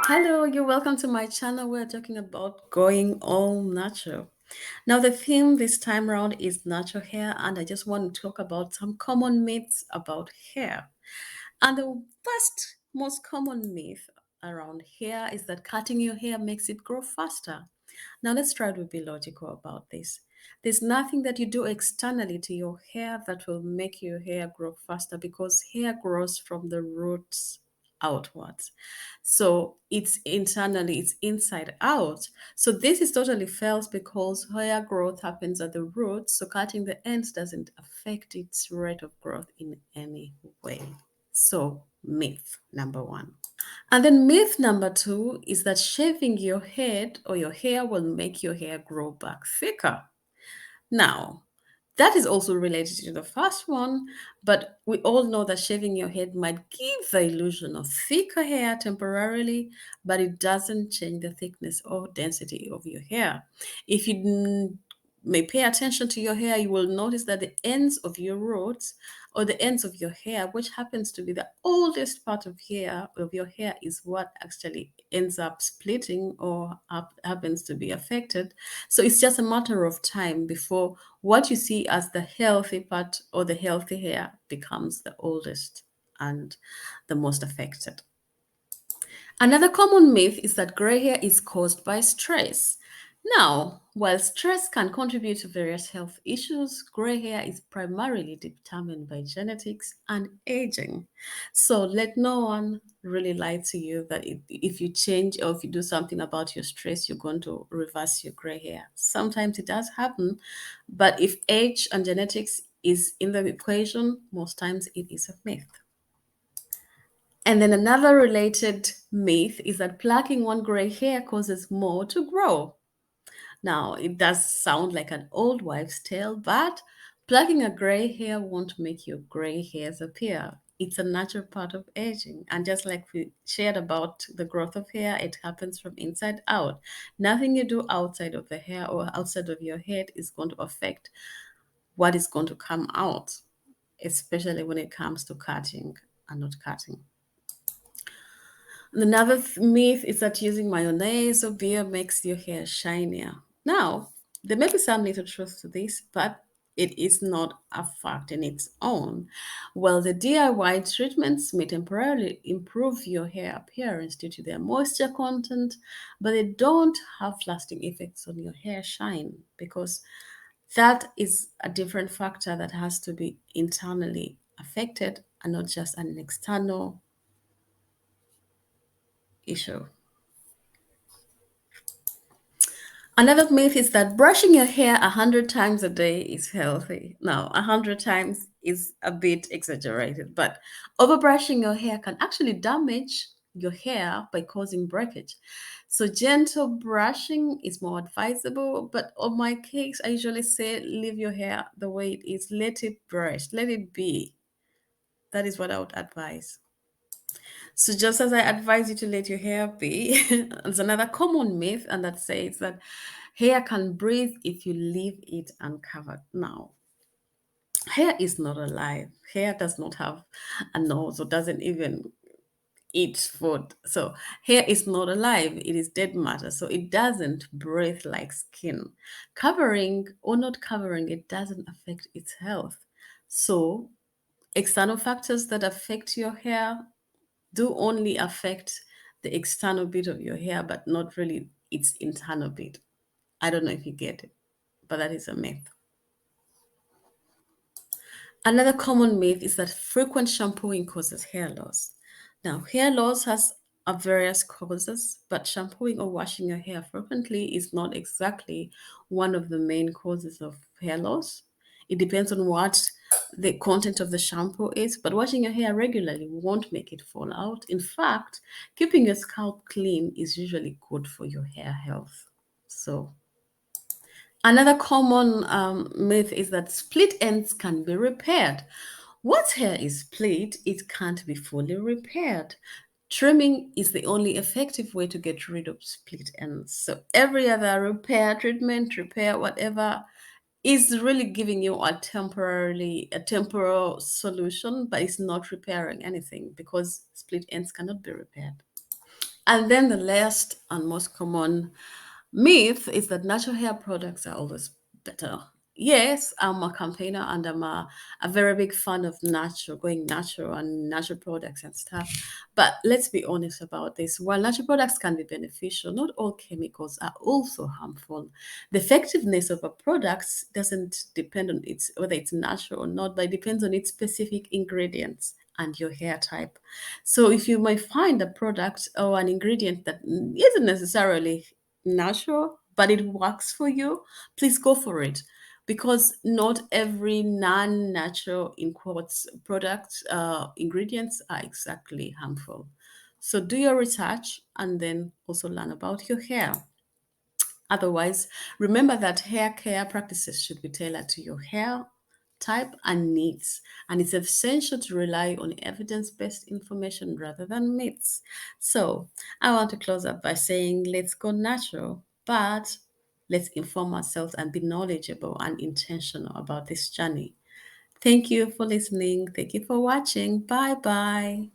Hello, you're welcome to my channel. We're talking about going all natural. Now, the theme this time around is natural hair, and I just want to talk about some common myths about hair. And the first, most common myth around hair is that cutting your hair makes it grow faster. Now, let's try to be logical about this. There's nothing that you do externally to your hair that will make your hair grow faster because hair grows from the roots outwards. So it's internally, it's inside out. So this is totally false because hair growth happens at the roots. So cutting the ends doesn't affect its rate of growth in any way. So, myth number one. And then myth number two is that shaving your head or your hair will make your hair grow back thicker. Now, that is also related to the first one, but we all know that shaving your head might give the illusion of thicker hair temporarily, but it doesn't change the thickness or density of your hair. If you may pay attention to your hair, you will notice that the ends of your roots or the ends of your hair, which happens to be the oldest part of your hair, is what actually ends up splitting or happens to be affected. So it's just a matter of time before what you see as the healthy part or the healthy hair becomes the oldest and the most affected. Another common myth is that gray hair is caused by stress. Now, while stress can contribute to various health issues, gray hair is primarily determined by genetics and aging. So let no one really lie to you that if you change or if you do something about your stress, you're going to reverse your gray hair. Sometimes it does happen, but if age and genetics is in the equation, most times it is a myth. And then another related myth is that plucking one gray hair causes more to grow. Now, it does sound like an old wives' tale, but plucking a gray hair won't make your gray hairs appear. It's a natural part of aging. And just like we shared about the growth of hair, it happens from inside out. Nothing you do outside of the hair or outside of your head is going to affect what is going to come out, especially when it comes to cutting and not cutting. Another myth is that using mayonnaise or beer makes your hair shinier. Now, there may be some little truth to this, but it is not a fact in its own. Well, the DIY treatments may temporarily improve your hair appearance due to their moisture content, but they don't have lasting effects on your hair shine because that is a different factor that has to be internally affected and not just an external issue. Another myth is that brushing your hair 100 times a day is healthy. Now, 100 times is a bit exaggerated, but overbrushing your hair can actually damage your hair by causing breakage. So, gentle brushing is more advisable, but on my case, I usually say leave your hair the way it is, let it brush, let it be. That is what I would advise. So just as I advise you to let your hair be, there's another common myth, and that says that hair can breathe if you leave it uncovered. Now, hair is not alive. Hair does not have a nose or doesn't even eat food. So hair is not alive. It is dead matter. So it doesn't breathe like skin. Covering or not covering it doesn't affect its health. So external factors that affect your hair do only affect the external bit of your hair, but not really its internal bit. I don't know if you get it, but that is a myth. Another common myth is that frequent shampooing causes hair loss. Now, hair loss has various causes, but shampooing or washing your hair frequently is not exactly one of the main causes of hair loss. It depends on what the content of the shampoo is, but washing your hair regularly won't make it fall out. In fact, keeping your scalp clean is usually good for your hair health. So, another common myth is that split ends can be repaired. Once hair is split, it can't be fully repaired. Trimming is the only effective way to get rid of split ends. So every other repair, treatment, repair, whatever, is really giving you a temporal solution, but it's not repairing anything because split ends cannot be repaired. And then the last and most common myth is that natural hair products are always better. Yes, I'm a campaigner and I'm a very big fan of natural, going natural and natural products and stuff. But let's be honest about this. While natural products can be beneficial, not all chemicals are also harmful. The effectiveness of a product doesn't depend on its whether it's natural or not, but it depends on its specific ingredients and your hair type. So if you might find a product or an ingredient that isn't necessarily natural, but it works for you, please go for it. Because not every non-natural in quotes products ingredients are exactly harmful. So do your research and then also learn about your hair. Otherwise, remember that hair care practices should be tailored to your hair type and needs, and it's essential to rely on evidence based information rather than myths. So, I want to close up by saying let's go natural, but let's inform ourselves and be knowledgeable and intentional about this journey. Thank you for listening. Thank you for watching. Bye bye.